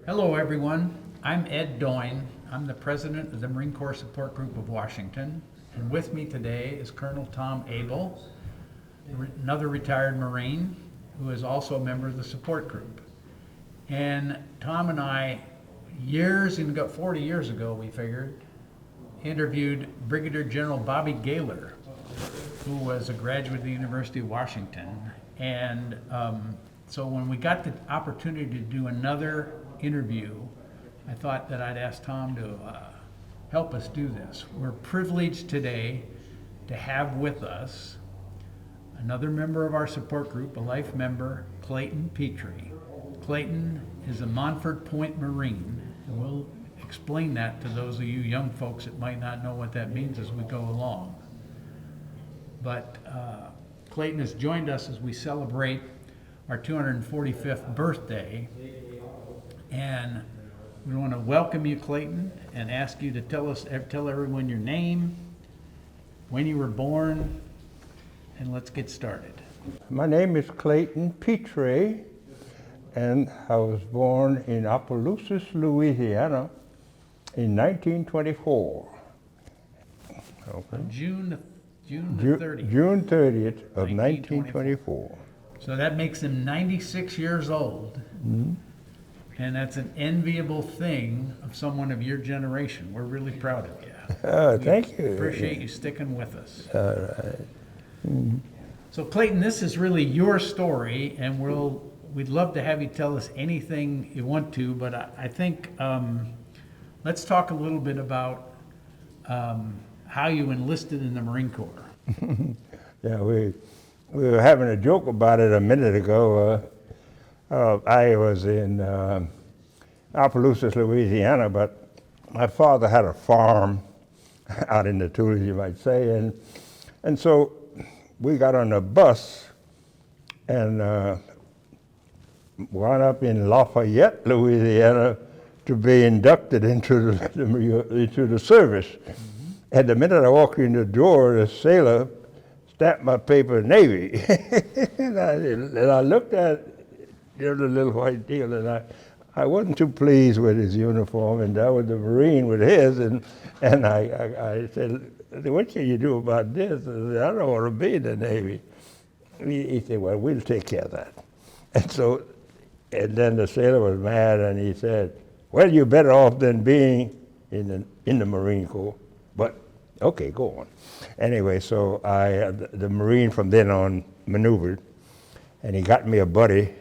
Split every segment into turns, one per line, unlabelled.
Hello, everyone. I'm Ed Doyne. I'm the president of the Marine Corps Support Group of Washington. And with me today is Colonel Tom Abel, another retired Marine who is also a member of the support group. And Tom and I, 40 years ago, we figured, interviewed Brigadier General Bobby Gaylor, who was a graduate of the University of Washington. And so when we got the opportunity to do another interview, I thought that I'd ask Tom to help us do this. We're privileged today to have with us another member of our support group, a life member, Clayton Petrie. Clayton is a Montford Point Marine, and we'll explain that to those of you young folks that might not know what that means as we go along. But Clayton has joined us as we celebrate our 245th birthday, and we want to welcome you, Clayton, and ask you to tell everyone your name, when you were born, and let's get started.
My name is Clayton Petrie, and I was born in Opelousas, Louisiana in 1924. Okay.
June the 30th.
June 30th of 1924.
So that makes him 96 years old.
Mm-hmm.
And that's an enviable thing of someone of your generation. We're really proud of you.
Thank you.
Appreciate you sticking with us.
All right. Mm-hmm.
So Clayton, this is really your story, and we'd love to have you tell us anything you want to, but I think let's talk a little bit about how you enlisted in the Marine Corps.
Yeah, we were having a joke about it a minute ago. I was in Opelousas, Louisiana, but my father had a farm out in the Tulies, you might say, and so we got on a bus and wound up in Lafayette, Louisiana, to be inducted into the service. Mm-hmm. And the minute I walked in the door, the sailor stamped my paper Navy, and I looked at the little white deal, and I wasn't too pleased with his uniform, and I was the Marine with his, and I said, "What can you do about this?" I said, "I don't want to be in the Navy." He said, "Well, we'll take care of that." And then the sailor was mad, and he said, "Well, you're better off than being in the Marine Corps, but okay, go on." Anyway, so the Marine from then on maneuvered, and he got me a buddy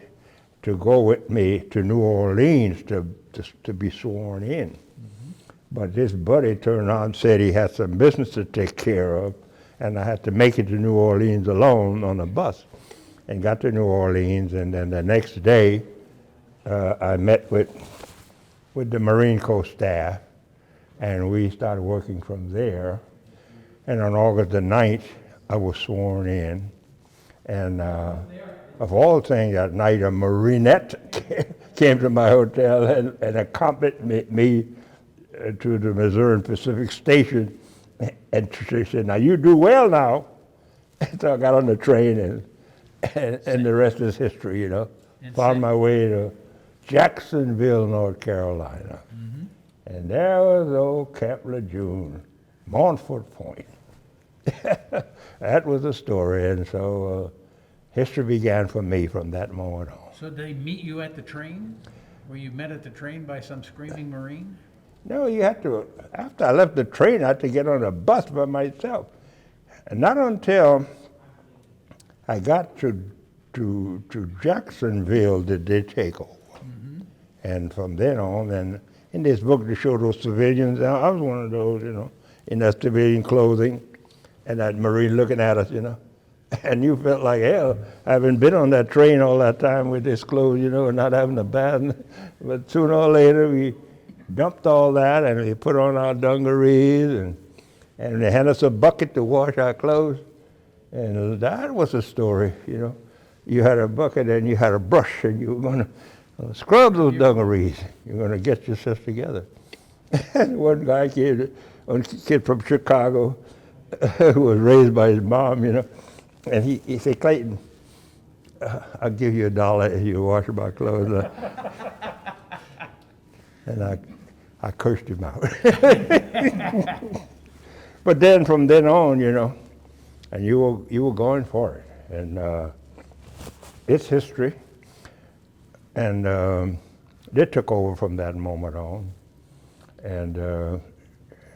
to go with me to New Orleans to be sworn in. Mm-hmm. But this buddy turned around and said he had some business to take care of, and I had to make it to New Orleans alone on a bus. And got to New Orleans, and then the next day I met with the Marine Corps staff, and we started working from there. And on August the 9th, I was sworn in, and of all things, that night, a Marinette came to my hotel and accompanied me to the Missouri Pacific Station. And she said, "Now you do well now." And so I got on the train, and the rest is history, you know. Found my way to Jacksonville, North Carolina. Mm-hmm. And there was old Camp Lejeune, Montford Point. That was the story, and so history began for me from that moment on.
So did they meet you at the train? Were you met at the train by some screaming Marine?
No, you had to, after I left the train, I had to get on a bus by myself. And not until I got to Jacksonville did they take over. Mm-hmm. And from then on, and in this book, they show those civilians. I was one of those, you know, in that civilian clothing, and that Marine looking at us, you know. And you felt like hell, having been on that train all that time with this clothes, you know, and not having a bath. But sooner or later, we dumped all that, and we put on our dungarees, and they had us a bucket to wash our clothes. And that was a story, you know. You had a bucket and you had a brush, and you were going to scrub those dungarees. You're going to get yourself together. And one guy came, one kid from Chicago, who was raised by his mom, you know, and he said, "Clayton, I'll give you $1 if you wash my clothes." And I cursed him out. But then from then on, and you were going for it. And it's history. And they took over from that moment on. And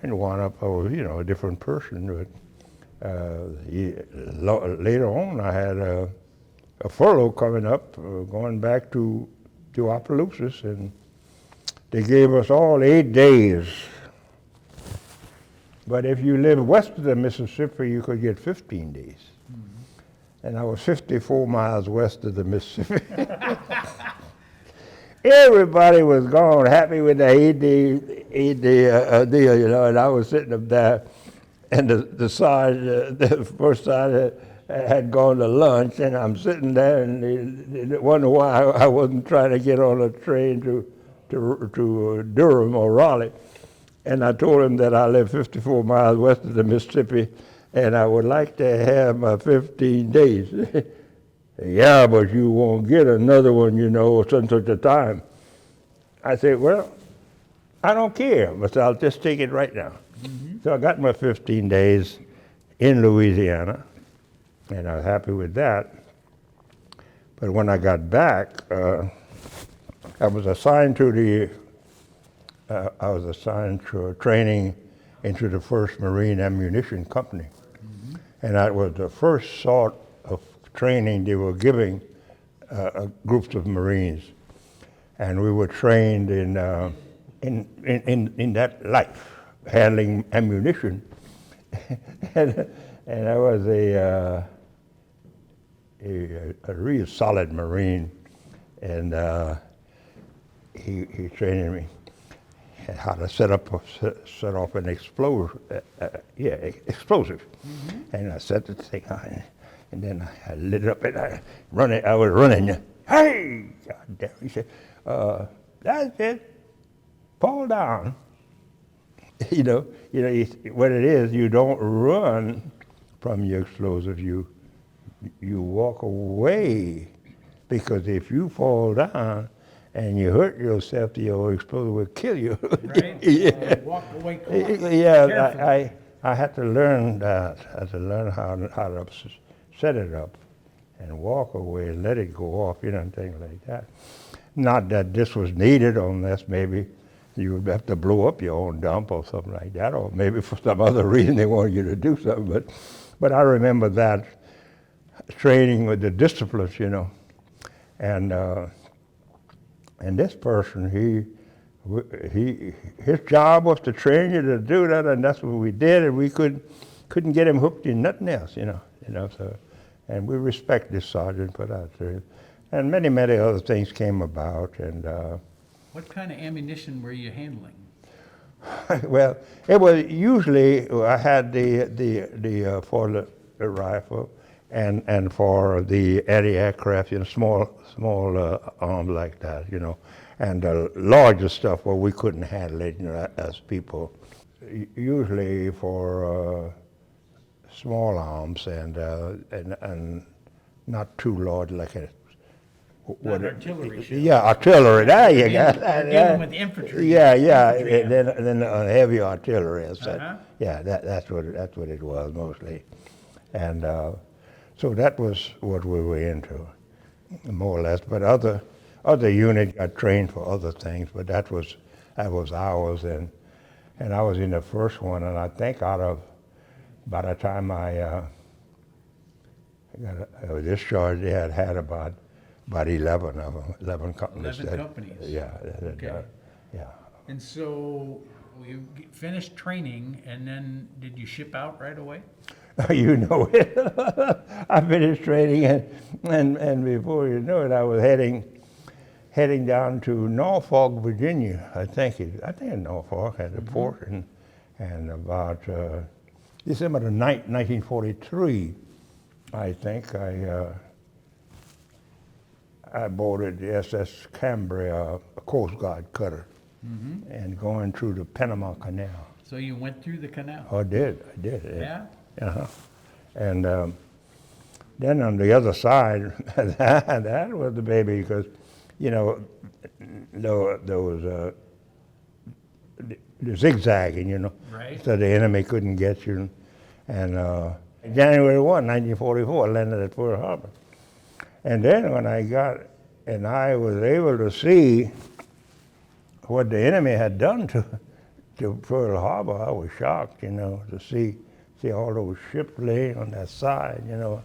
wound up, I was, a different person. But later on, I had a furlough coming up, going back to Opelousas, and they gave us all 8 days. But if you live west of the Mississippi, you could get 15 days. Mm-hmm. And I was 54 miles west of the Mississippi. Everybody was gone, happy with the 8-day deal, and I was sitting up there, and the first side had gone to lunch, and I'm sitting there, and they wonder why I wasn't trying to get on a train to Durham or Raleigh. And I told him that I live 54 miles west of the Mississippi, and I would like to have my 15 days. Yeah, but you won't get another one, such a time. I said, well, I don't care, but I'll just take it right now. Mm-hmm. So I got my 15 days in Louisiana, and I was happy with that. But when I got back, I was assigned to training into the 1st Marine Ammunition Company. Mm-hmm. And that was the first sort of training they were giving groups of Marines. And we were trained in that life, handling ammunition. and I was a real solid Marine. And he trained me how to set off an explosive. Mm-hmm. And I set the thing on, and then I lit it up, and I was running. Hey, God damn! He said, "That's it. Fall down." What it is. You don't run from your explosive. You walk away, because if you fall down and you hurt yourself, your explosive will kill you.
Right?
Yeah.
Walk away quickly.
Yeah, I had to learn that. I had to learn how to set it up and walk away and let it go off, and things like that. Not that this was needed, unless maybe you would have to blow up your own dump or something like that, or maybe for some other reason they wanted you to do something. But I remember that training with the disciplines, and this person, his job was to train you to do that, and that's what we did, and we couldn't get him hooked in nothing else, So, and we respect this sergeant for that, and many other things came about, and.
What kind of ammunition were you handling?
Well, it was usually I had the for the rifle, and for the anti-aircraft, small arms like that, and the larger stuff where we couldn't handle it, as people. Usually for small arms and not too large, like a.
Not artillery shells.
Yeah, artillery. There you go.
Dealing with infantry.
Yeah,
Infantry.
and then heavy artillery.
Uh-huh.
Yeah, that's what it was mostly, and so that was what we were into, more or less. But other units got trained for other things, but that was ours, and I was in the first one, and I think by the time I was discharged, they had about 11 of them, 11 companies.
11 companies.
Yeah.
Okay.
Yeah.
And so you finished training, and then did you ship out right away?
You know it. I finished training, and before you know it, I was heading down to Norfolk, Virginia. I think Norfolk at the port, and about December the 9th, 1943, I think I boarded the SS Cambria, a Coast Guard cutter, and going through the Panama Canal.
So you went through the canal?
I did.
Yeah?
Uh-huh. And then on the other side, that was the baby, because, those the zigzagging, you know,
Right.
so the enemy couldn't get you. And January 1, 1944, I landed at Pearl Harbor. And then when I was able to see what the enemy had done to Pearl Harbor, I was shocked, you know, to see all those ships laying on that side, you know.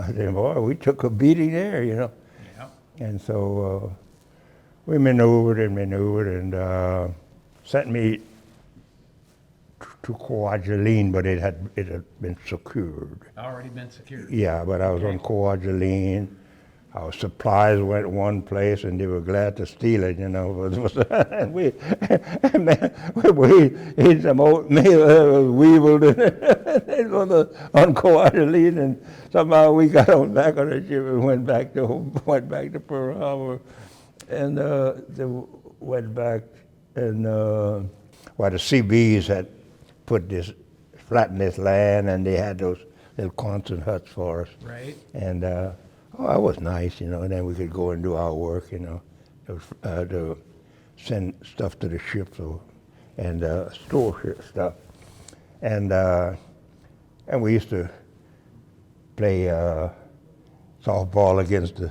Then, boy, we took a beating there, you know.
Yeah.
And so we maneuvered and sent me to Kwajalein, but it had been secured.
Already been secured.
Yeah, but I was on Kwajalein. Our supplies went one place, and they were glad to steal it, you know. And we ate some oatmeal that was weevilled on Kwajalein, and somehow we got on back on the ship and went back to Pearl Harbor, and they went back, and the CBs had flattened this land, and they had those little Quonset huts for us.
Right.
And that was nice, you know. And then we could go and do our work, you know, to send stuff to the ships and store stuff. And we used to play softball against the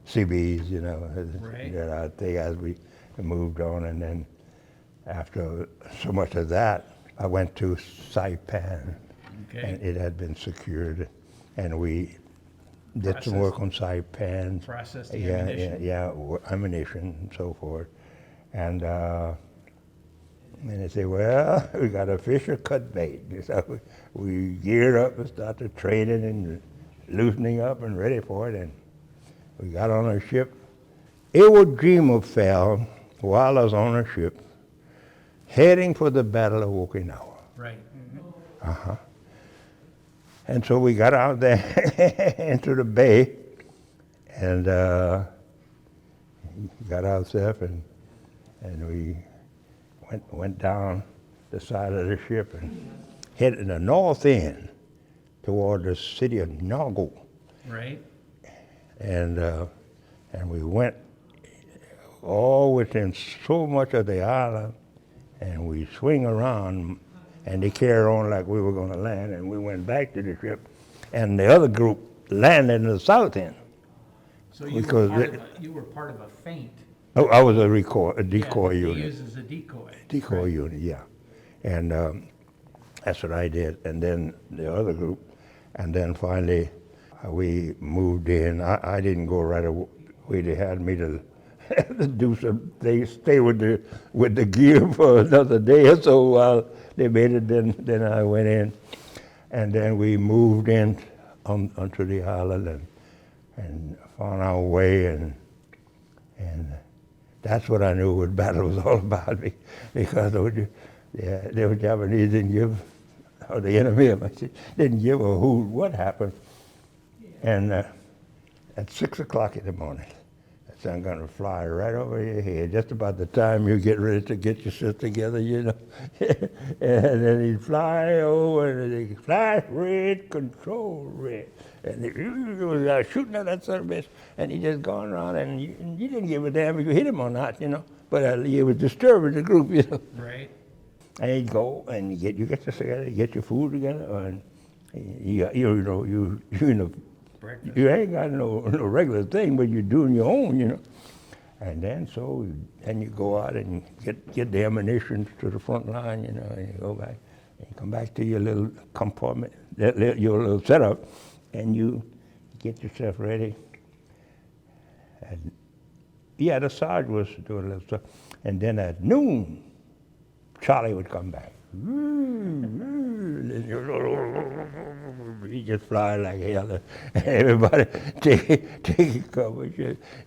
CBs, you know.
Right.
That I think as we moved on, and then after so much of that, I went to Saipan,
Okay.
and it had been secured, and we did some work on Saipan.
Processed the ammunition.
Yeah, ammunition and so forth. And they say, well, we got a fish or cut bait. So we geared up and started training and loosening up and ready for it. And we got on a ship. Iwo Jima fell while I was on a ship, heading for the Battle of Okinawa.
Right.
And so we got out there into the bay and got ourselves and we went down the side of the ship and headed the north end toward the city of Nago.
Right.
And we went all within so much of the island, and we swing around, and they carried on like we were going to land, and we went back to the ship, and the other group landed in the south end.
So you
Because
were part of a feint.
Oh, I was a decoy
They
unit.
used as a decoy.
Decoy unit, yeah. And that's what I did. And then the other group, and then finally we moved in. I didn't go right away. They had me to do some things, stay with the gear for another day or so while they made it. Then I went in, and then we moved in onto the island and found our way, and that's what I knew what battle was all about, because the Japanese didn't give, or the enemy didn't give a hoot what happened. And at 6 o'clock in the morning, that sun gonna fly right over your head, just about the time you get ready to get yourself together, you know. And then he'd fly over, and he'd flash red, control red. And he was shooting at that son of a bitch, and he just gone around, and you didn't give a damn if you hit him or not, you know. But he was disturbing the group, you know.
Right.
And he'd go and you get yourself together, you get your food together, and you
Breakfast.
you ain't got no regular thing, but you're doing your own, you know. And then you go out and get the ammunition to the front line, you know, and you go back, and you come back to your little compartment, your little setup, and you get yourself ready. And yeah, the sergeant was doing a little stuff. And then at noon, Charlie would come back. He just fly like hell. Everybody take cover.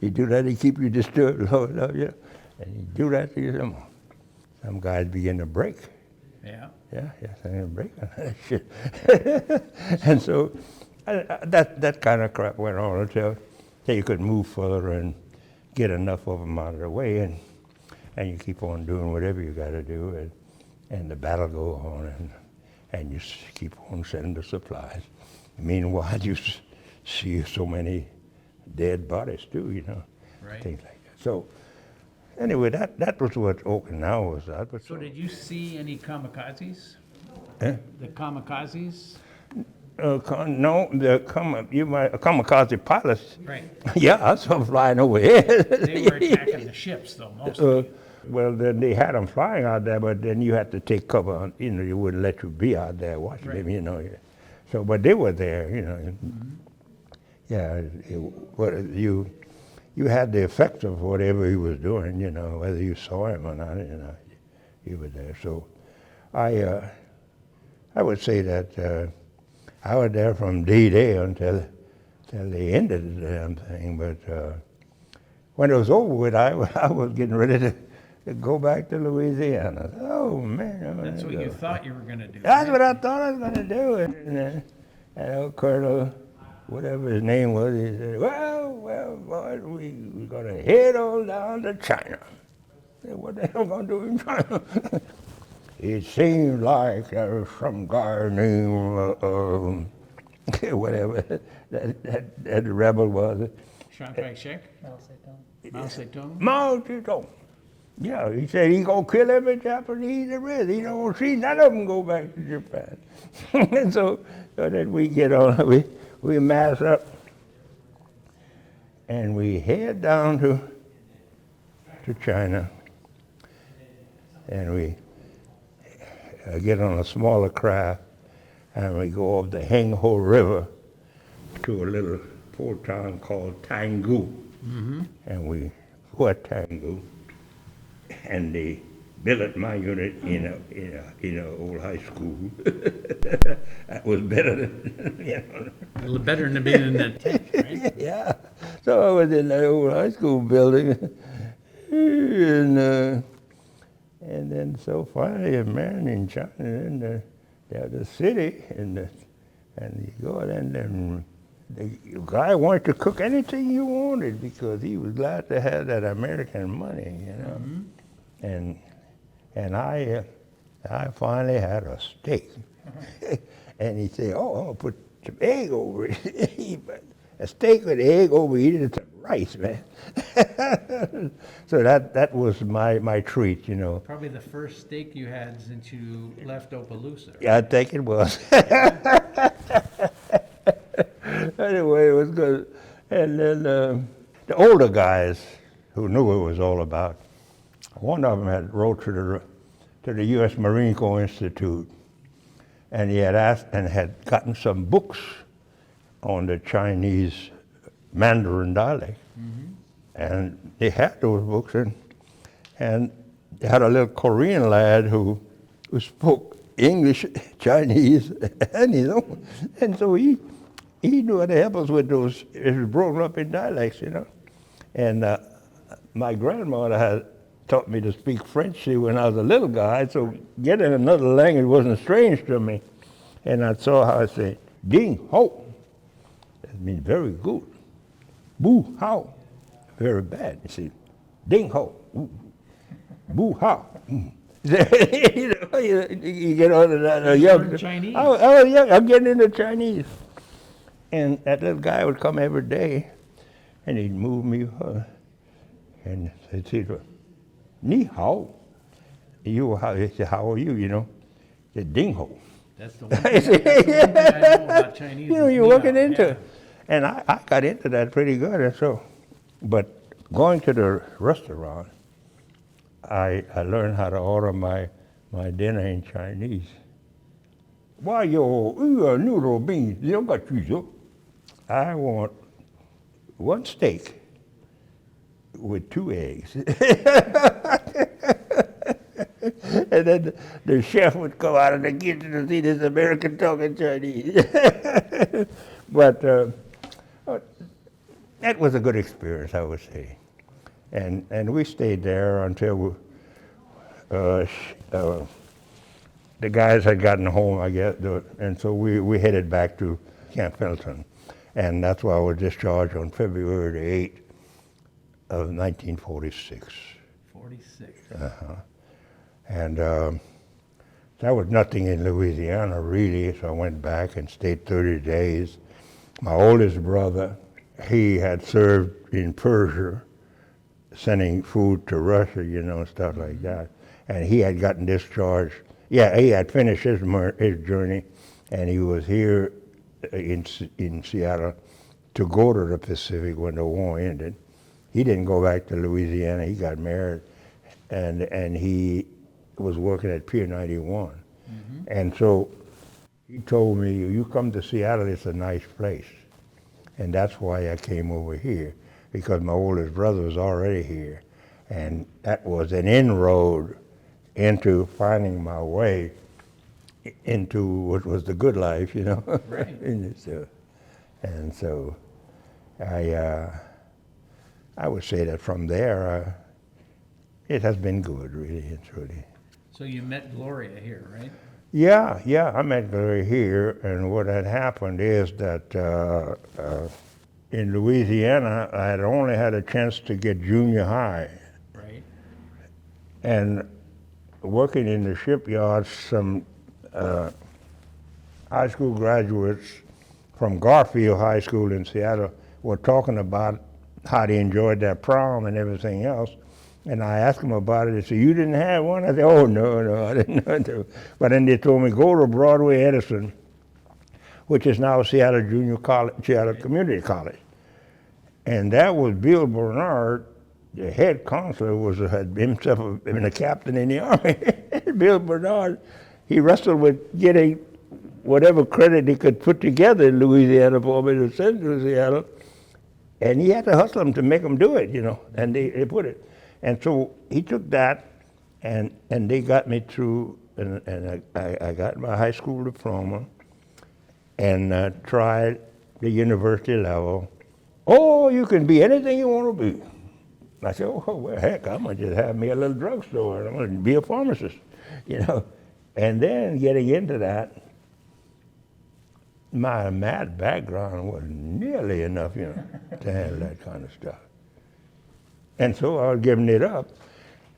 He do that, he keep you disturbed, Lord love you. And he do that to you some guys begin to break.
Yeah.
Yeah, they break on that shit. And so that kind of crap went on until you could move further and get enough of them out of the way, and you keep on doing whatever you got to do, and the battle go on, and you keep on sending the supplies. Meanwhile, you see so many dead bodies too, you know,
Right.
things like that. So anyway, that was what Okinawa was at. But
So did you see any kamikazes?
Eh?
The kamikazes?
No, you might kamikaze pilots.
Right.
Yeah, I saw them flying over here.
They were attacking the ships though, mostly.
Well, then they had them flying out there, but then you had to take cover. You know, you wouldn't let you be out there watching them. You know, so but they were there. You know, yeah. You had the effect of whatever he was doing. You know, whether you saw him or not. You know, he was there. So, I would say that I was there from D-Day until they ended the damn thing. But when it was over with, I was getting ready to go back to Louisiana. Oh man!
That's what you thought you were going to do.
That's
right?
what I thought I was going to do. And old Colonel, whatever his name was, he said, well, boys, we're going to head on down to China. I said, what the hell going to do in China? It seemed like there was some guy named, whatever, that rebel was.
Chiang Kai-shek? Mao Zedong?
Mao Zedong. Yeah, he said he's going to kill every Japanese there is. He don't see none of them go back to Japan. And so then we get on, we mass up, and we head down to China, and we get on a smaller craft, and we go up the Hangho River to a little port town called Tangu. And we go at Tangu, and they billet my unit in a old high school. That was better than, you know.
A little better than being in that tent, right?
Yeah. So I was in that old high school building, and then so finally a man in China, in the city, and you go in there, and the guy wanted to cook anything you wanted because he was glad to have that American money, you know. And I finally had a steak, and he said, "Oh, I'm gonna put some egg over it." But a steak with egg over it and some rice, man. So that was my treat, you know.
Probably the first steak you had since you left Opelousas.
Yeah, I think it was. Anyway, it was good. And then the older guys who knew what it was all about, one of them had wrote to the U.S. Marine Corps Institute, and he had asked and had gotten some books on the Chinese Mandarin dialect. And they had those books, and they had a little Korean lad who spoke English, Chinese, and his own. And so he knew how to help us with those. It was broken up in dialects, you know. And my grandmother had taught me to speak French when I was a little guy, so getting another language wasn't strange to me. And I saw how I say, ding ho. That means very good. Boo how. Very bad. You see, ding ho. Boo how. You know, you get on to that.
Young Chinese.
I was young. I'm getting into Chinese. And that little guy would come every day, and he'd move me, and he'd say, "Ni hao." He said, "How are you?" You know, he said, "Ding ho."
That's the one thing I know about Chinese.
You know, you're looking into it. And I got into that pretty good. And so, but going to the restaurant, I learned how to order my dinner in Chinese. Why yo noodle beans? You don't got cheese. I want one steak with 2 eggs. And then the chef would come out of the kitchen to see this American talking Chinese. But that was a good experience, I would say. And we stayed there until the guys had gotten home, I guess, and so we headed back to Camp Pendleton. And that's why I was discharged on February the 8th of 1946.
46.
And there was nothing in Louisiana, really, so I went back and stayed 30 days. My oldest brother, he had served in Persia sending food to Russia, you know, and stuff like that. And he had gotten discharged. Yeah, he had finished his journey, and he was here in Seattle to go to the Pacific when the war ended. He didn't go back to Louisiana. He got married, and he was working at Pier 91. And so he told me, you come to Seattle, it's a nice place. And that's why I came over here, because my oldest brother was already here. And that was an inroad into finding my way into what was the good life, you know.
Right.
And so I would say that from there, it has been good, really and truly.
So you met Gloria here, right?
Yeah, I met Gloria here, and what had happened is that in Louisiana, I had only had a chance to get junior high.
Right.
And working in the shipyards, some high school graduates from Garfield High School in Seattle were talking about how they enjoyed their prom and everything else. And I asked them about it. They said, you didn't have one? I said, oh, no, I didn't know. But then they told me, go to Broadway Edison, which is now Seattle Junior College, Seattle Community College. And that was Bill Bernard, the head counselor, had himself been a captain in the Army. Bill Bernard, he wrestled with getting whatever credit he could put together in Louisiana for me to send to Seattle. And he had to hustle them to make them do it, you know, and they put it. And so he took that, and they got me through, and I got my high school diploma, and tried the university level. Oh, you can be anything you want to be. I said, oh, well, heck, I'm going to just have me a little drugstore, and I'm going to be a pharmacist, you know. And then getting into that, my math background wasn't nearly enough, you know, to handle that kind of stuff. And so I was giving it up,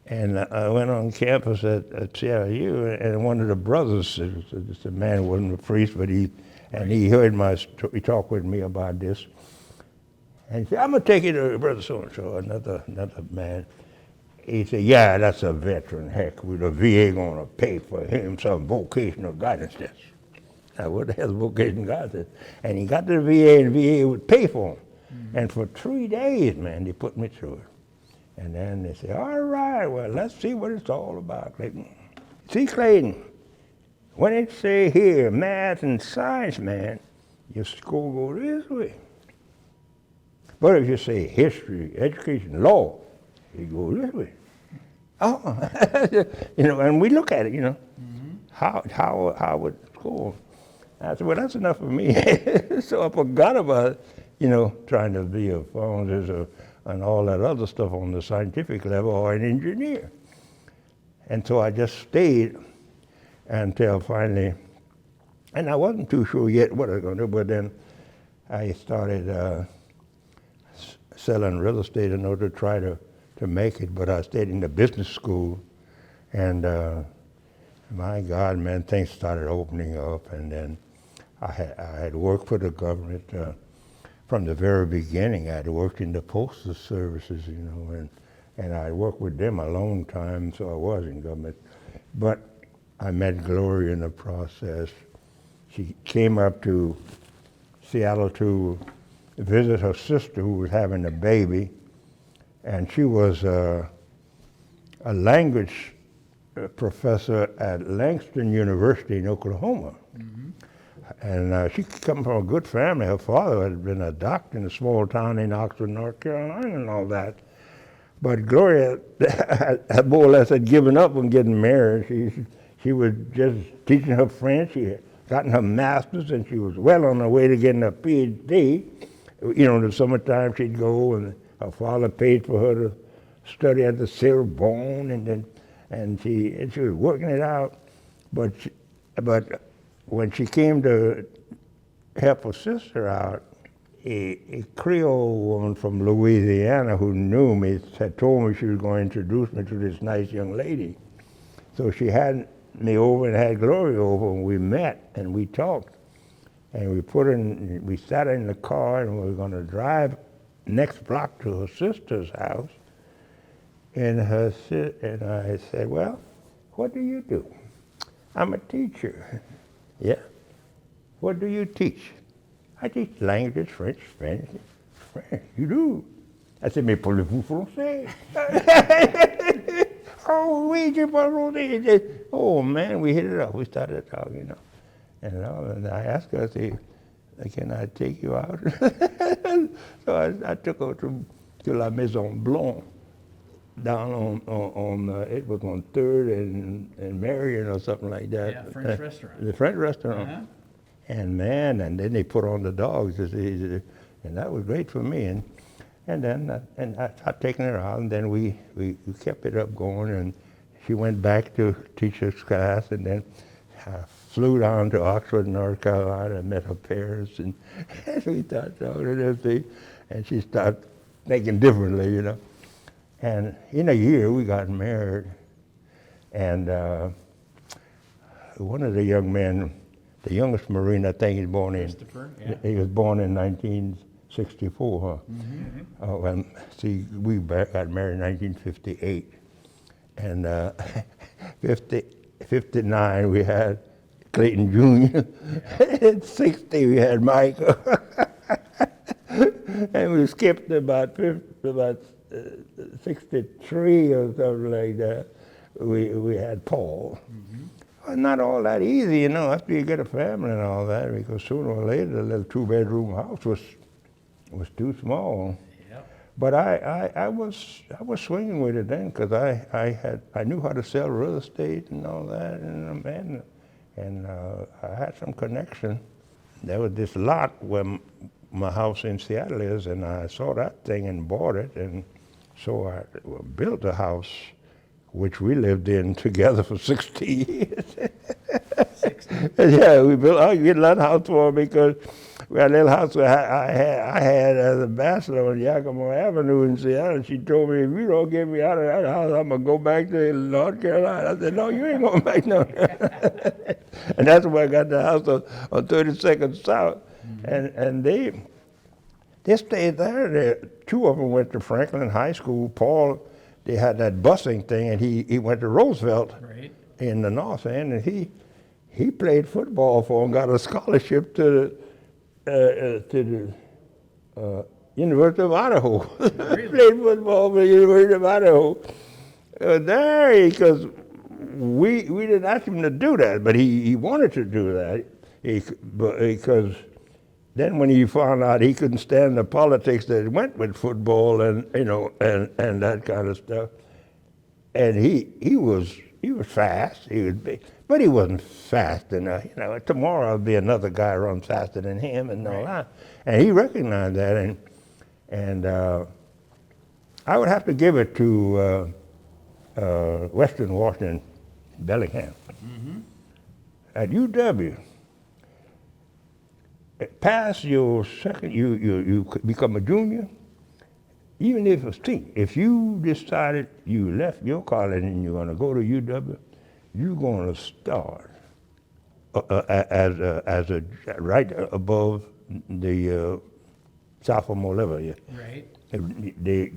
and I went on campus at CRU, and one of the brothers, just a man who wasn't a priest, but he heard he talked with me about this, and he said, I'm going to take you to Brother so-and-so, another man. He said, yeah, that's a veteran. Heck, the VA going to pay for him some vocational guidance test. Now, what the hell is vocational guidance test? And he got to the VA, and the VA would pay for him. And for 3 days, man, they put me through it. And then they say, all right, well, let's see what it's all about, Clayton. See, Clayton, when it say here, math and science, man, your score go this way. But if you say history, education, law, it goes this way. Oh, you know, and we look at it, you know, how would score. I said, well, that's enough for me. So I forgot about, you know, trying to be a pharmacist and all that other stuff on the scientific level, or an engineer. And so I just stayed until finally, and I wasn't too sure yet what I was going to do, but then I started selling real estate in order to try to make it, but I stayed in the business school, and my God, man, things started opening up, and then I had worked for the government from the very beginning. I had worked in the postal services, you know, and I worked with them a long time, so I was in government. But I met Gloria in the process. She came up to Seattle to visit her sister who was having a baby, and she was a language professor at Langston University in Oklahoma. And she come from a good family. Her father had been a doctor in a small town in Oxford, North Carolina, and all that. But Gloria had more or less had given up on getting married. She was just teaching her French. She had gotten her master's, and she was well on her way to getting a PhD. You know, in the summertime she'd go, and her father paid for her to study at the Sorbonne, and she was working it out. But when she came to help her sister out, a Creole woman from Louisiana who knew me had told me she was going to introduce me to this nice young lady. So she had me over and had Gloria over, and we met and we talked. And we sat in the car, and we were going to drive next block to her sister's house. And I said, well, what do you do? I'm a teacher. Yeah. What do you teach? I teach languages, French, Spanish. French. You do? I said, mais parlez-vous français? Oh, oui, je parle français. Oh, man, we hit it up. We started talking, you know. And I asked her, I said, can I take you out? So I took her to La Maison Blanc down it was on 3rd and Marion or something like that.
Yeah, French restaurant.
The French restaurant.
Uh-huh.
And man, and then they put on the dogs, and that was great for me. And then I started taking her out, and then we kept it up going, and she went back to teacher's class, and then flew down to Oxford, North Carolina, and met her parents, and we started talking and everything, and she started thinking differently, you know. And in a year, we got married, and one of the young men, the youngest Marine, I think, he was born
Christopher, yeah.
he was born in 1964, huh?
Mm-hmm.
And see, we got married in 1958, and 59 we had Clayton Jr. In 60 we had Michael, and we skipped about 63 or something like that. We had Paul. Mm-hmm. Well, not all that easy, you know, after you get a family and all that, because sooner or later the little 2-bedroom house was too small.
Yep.
But I was swinging with it then, because I knew how to sell real estate and all that, and I had some connection. There was this lot where my house in Seattle is, and I saw that thing and bought it, and so I built a house which we lived in together for 60 years.
60.
Yeah, we get that house for me because we had a little house I had as a bachelor on Yakima Avenue in Seattle. She told me, if you don't get me out of that house, I'm going to go back to North Carolina. I said, no, you ain't going back no. And that's where I got the house on 32nd South. Mm-hmm. And they stayed there. Two of them went to Franklin High School. Paul, they had that busing thing, and he went to Roosevelt
Right.
in the North End, and he played football for him, got a scholarship to the University of Idaho.
Really?
Played football for the University of Idaho. There, because we didn't ask him to do that, but he wanted to do that, because then when he found out he couldn't stand the politics that went with football and and that kind of stuff, and he was fast, he was big, but he wasn't fast enough. Tomorrow there'll be another guy run faster than him and all that, and he recognized that, and I would have to give it to Western Washington, Bellingham, at UW. Pass your second, you become a junior, even if it's teen. If you decided you left your college and you're going to go to UW, you're going to start as a right above the sophomore level. Yeah.
Right.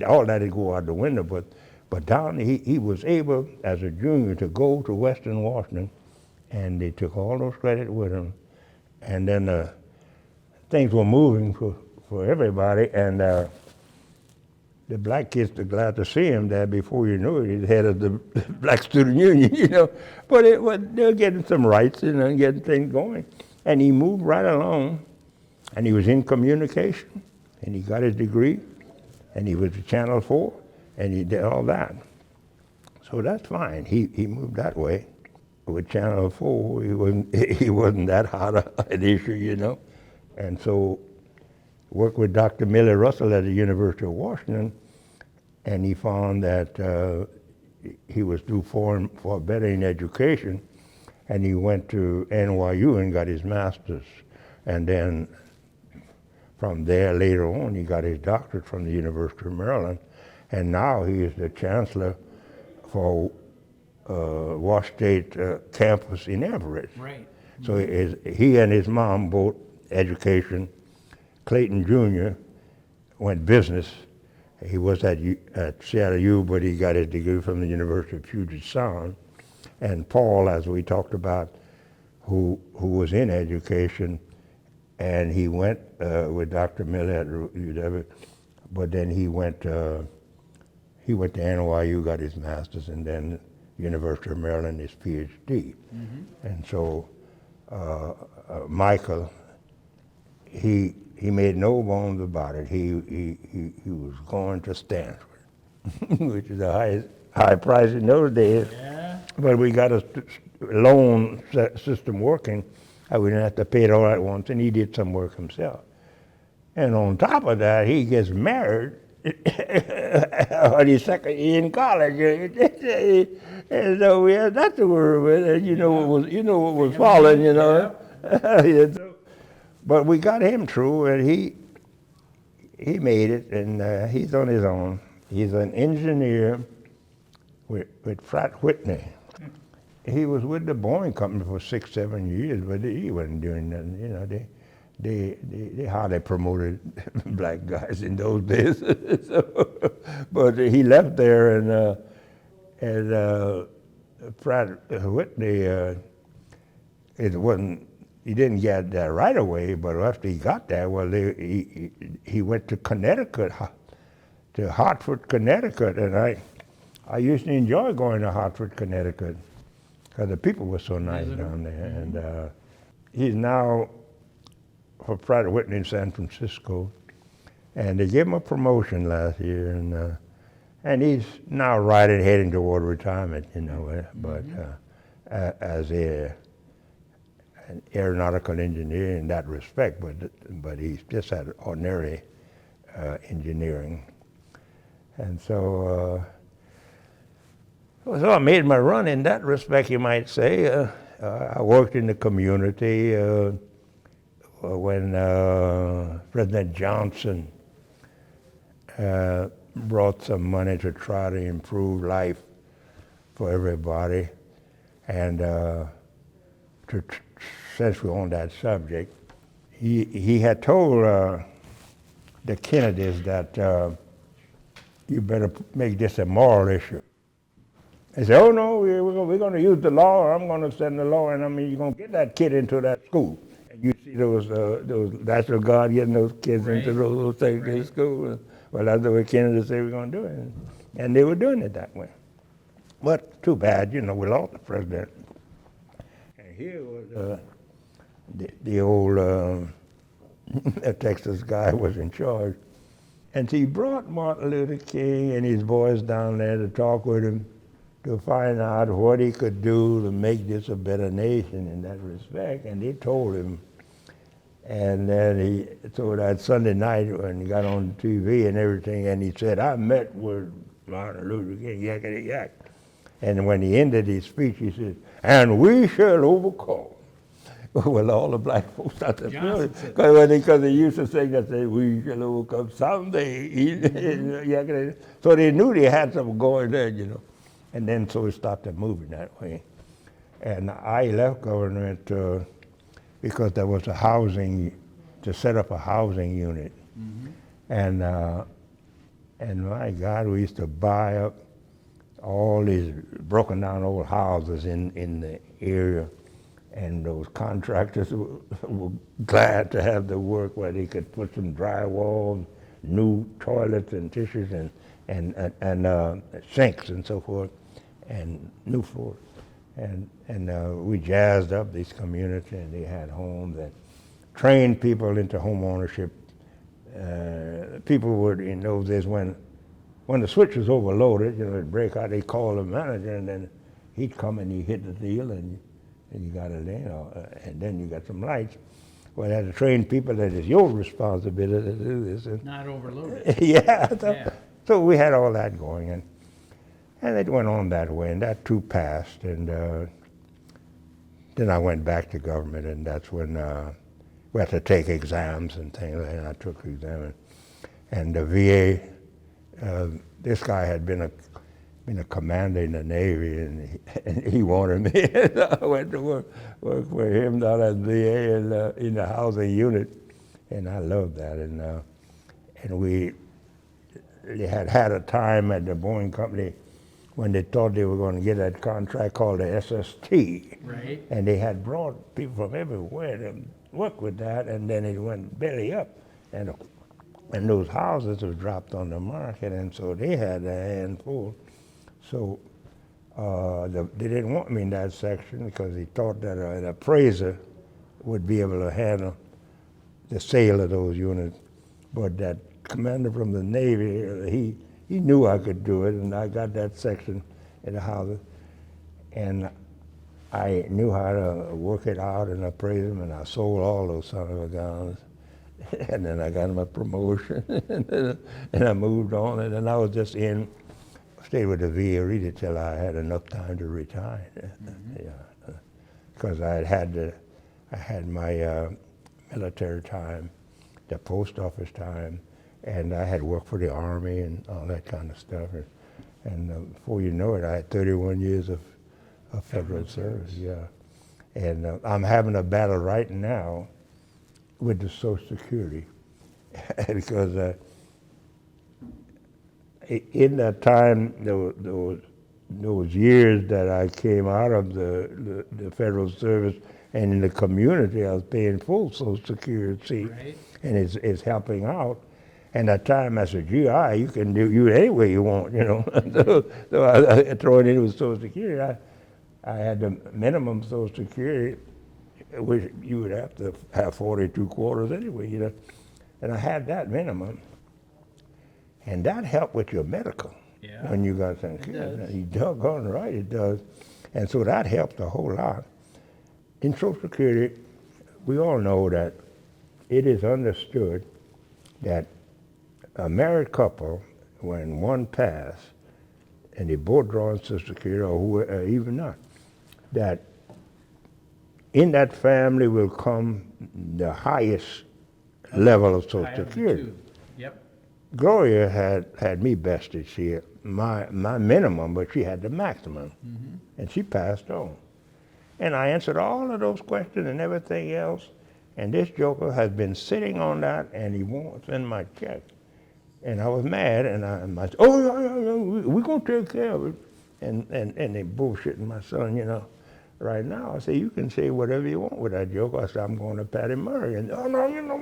All that would go out the window, but down he was able as a junior to go to Western Washington, and they took all those credits with him, and then things were moving for everybody, and the black kids are glad to see him there. Before you knew it, he's head of the Black Student Union, But they're getting some rights and getting things going. And he moved right along, and he was in communication, and he got his degree, and he was at Channel 4, and he did all that. So that's fine. He moved that way. With Channel 4, he wasn't that hot an issue, And so worked with Dr. Millie Russell at the University of Washington, and he found that he was due for bettering education, and he went to NYU and got his master's. And then from there, later on, he got his doctorate from the University of Maryland, and now he is the chancellor for Wash State campus in Everett.
Right.
So he and his mom both education. Clayton Jr. went business, He was at Seattle U, but he got his degree from the University of Puget Sound. And Paul, as we talked about, who was in education, and he went with Dr. Miller at UW, but then he went to NYU, got his master's, and then University of Maryland his PhD. And so Michael, he made no bones about it. He was going to Stanford, which is a high price in those days.
Yeah.
But we got a loan system working. We didn't have to pay it all at once, and he did some work himself. And on top of that, he gets married on his second year in college. And so we had that to worry with. And you know what was falling, you know. But we got him through, and he made it, and he's on his own. He's an engineer with Pratt Whitney. He was with the Boeing company for 6-7 years, but he wasn't doing nothing. You know, they hardly promoted black guys in those days. But he left there, and Pratt Whitney, he didn't get there right away, but after he got there, well, he went to Connecticut, to Hartford, Connecticut, and I used to enjoy going to Hartford, Connecticut, because the people were so nice down there. And he's now for Pratt Whitney in San Francisco, and they gave him a promotion last year, and he's now heading toward retirement, you know. But as an aeronautical engineer in that respect, but he's just had ordinary engineering, and so I made my run in that respect, you might say. I worked in the community when President Johnson brought some money to try to improve life for everybody. And since we're on that subject, he had told the Kennedys that you better make this a moral issue. They said, oh no, we're going to use the law, or I'm going to send the law, and I mean, you're going to get that kid into that school. And you see those National Guard getting those kids into those things in school. Well, that's the way Kennedy said we're going to do it. And they were doing it that way. But too bad, you know, we lost the president. And here was the old Texas guy was in charge. And so he brought Martin Luther King and his boys down there to talk with him, to find out what he could do to make this a better nation in that respect. And they told him. And then so that Sunday night when he got on TV and everything, and he said, I met with Martin Luther King, yakety yak. And when he ended his speech, he said, and we shall overcome. Well, all the black folks started feeling, because they used to sing that, say, we shall overcome someday. So they knew they had something going there, you know. And then so it started moving that way. And I left government because there was to set up a housing unit. And my God, we used to buy up all these broken down old houses in the area. And those contractors were glad to have the work where they could put some drywall, new toilets and tissues and sinks and so forth, and new floors. And we jazzed up this community, and they had homes and trained people into home ownership. People would, in those days, when the switch was overloaded, you know, it'd break out, they'd call the manager, and then he'd come and he'd hit the deal, and you got it in, and then you got some lights. Well, I had to train people that it's your responsibility to do this. And
not overloaded.
Yeah. So we had all that going, and it went on that way, and that too passed. And then I went back to government, and that's when we had to take exams and things, and I took exams. And the VA, this guy had been a commander in the Navy, and he wanted me. And I went to work for him down at VA in the housing unit, and I loved that. And we they had had a time at the Boeing company when they thought they were going to get that contract called the SST.
Right.
And they had brought people from everywhere to work with that, and then it went belly up. And those houses were dropped on the market, and so they had a handful. So they didn't want me in that section because they thought that an appraiser would be able to handle the sale of those units. But that commander from the Navy, he knew I could do it, and I got that section in the houses. And I knew how to work it out and appraise them, and I sold all those son of a guns. And then I got my promotion, and I moved on, and then I was just stayed with the VA really till I had enough time to retire. Mm-hmm. Yeah, because I had my military time, the post office time, and I had worked for the Army and all that kind of stuff. And before you know it, I had 31 years of federal service. Yeah, and I'm having a battle right now with the Social Security because in that time, those years that I came out of the federal service and in the community, I was paying full Social Security,
Right.
and it's helping out. And at that time, as a GI, you can do it any way you want, you know. So I throw it in with Social Security. I had the minimum Social Security, which you would have to have 42 quarters anyway, you know. And I had that minimum. And that helped with your medical when you got some kids. You doggone right it does. And so that helped a whole lot. In Social Security, we all know that it is understood that a married couple, when one passed, and they both draw on Social Security, or even not, that in that family will come the highest level of Social Security.
Yep.
Gloria had me bested. She had my minimum, but she had the maximum, and she passed on. And I answered all of those questions and everything else, and this joker has been sitting on that, and he won't send my check. And I was mad, and I said, "Oh, yeah, we're gonna take care of it." And they bullshitting my son, you know. Right now, I say, you can say whatever you want with that joke. I said, I'm going to Patty Murray. And, oh, no, you know,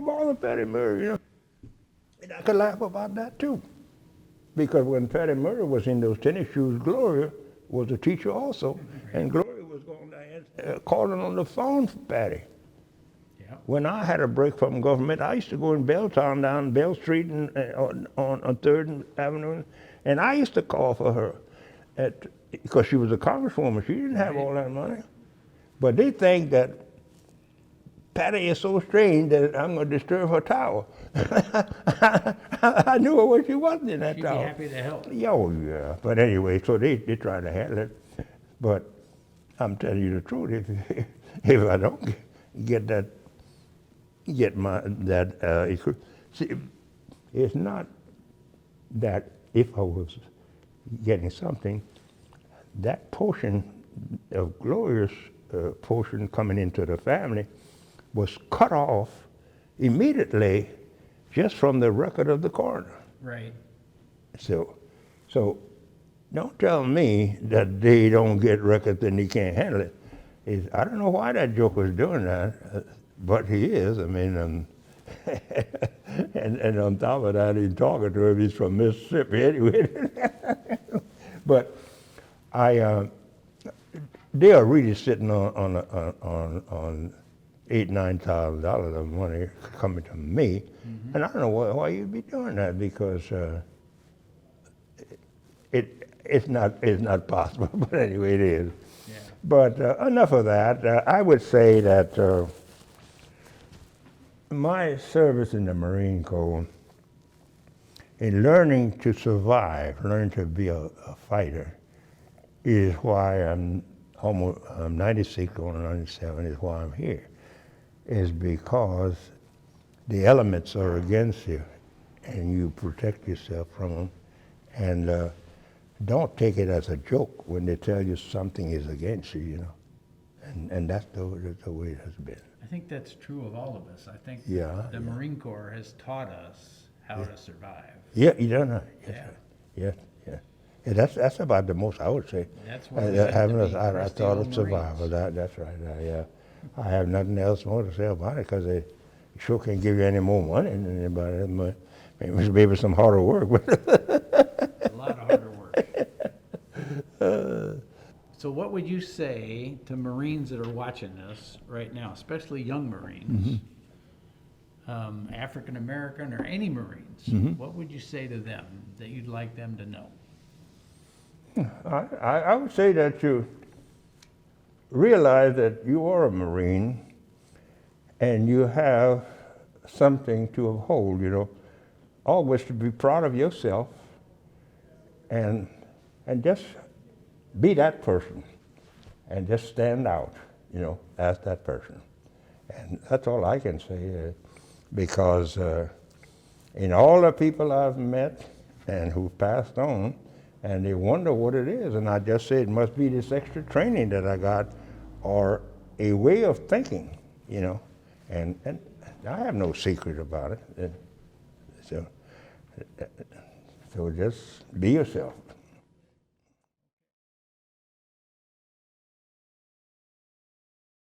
bother Patty Murray, you know. And I could laugh about that, too. Because when Patty Murray was in those tennis shoes, Gloria was a teacher also. And Gloria was going to calling on the phone for Patty.
Yeah.
When I had a break from government, I used to go in Belltown down Bell Street and, on 3rd Avenue, and I used to call for her because she was a congresswoman. She didn't have all that money. But they think that Patty is so strange that I'm going to disturb her tower. I knew her when she wasn't in that
She'd
tower.
be happy to help.
Oh, yeah. But anyway, so they try to handle it. But I'm telling you the truth, if I don't get my, see, it's not that if I was getting something, that portion of Gloria's portion coming into the family was cut off immediately just from the record of the coroner.
Right.
So don't tell me that they don't get records and they can't handle it. I don't know why that joker's doing that, but he is. I mean, and on top of that, he's talking to him. He's from Mississippi anyway. But they are really sitting on $8,000-9,000 of money coming to me, and I don't know why you'd be doing that because it's not possible. But anyway, it is.
Yeah.
But enough of that. I would say that my service in the Marine Corps, in learning to survive, learning to be a fighter, is why I'm 96 going on 97, is why I'm here, is because the elements are against you and you protect yourself from them. And don't take it as a joke when they tell you something is against you, you know. And that's the way it has been.
I think that's true of all of us. I think
Yeah,
the Marine Corps has taught us how to survive.
Yeah, you don't know. Yes,
Yeah.
sir. Yes, yeah. Yeah, that's about the most I would say.
That's what it meant to
Having
be
I
crusty
thought
old
of survival.
Marines.
That's right. Yeah. I have nothing else more to say about it because they sure can't give you any more money than anybody else. Maybe some harder work.
A lot of harder work. So what would you say to Marines that are watching this right now, especially young Marines, African American or any Marines? What would you say to them that you'd like them to know?
I would say that you realize that you are a Marine and you have something to uphold, you know. Always to be proud of yourself and just be that person and just stand out, you know, as that person. And that's all I can say because in all the people I've met and who passed on, and they wonder what it is, and I just say it must be this extra training that I got or a way of thinking, you know, and I have no secret about it. So just be yourself.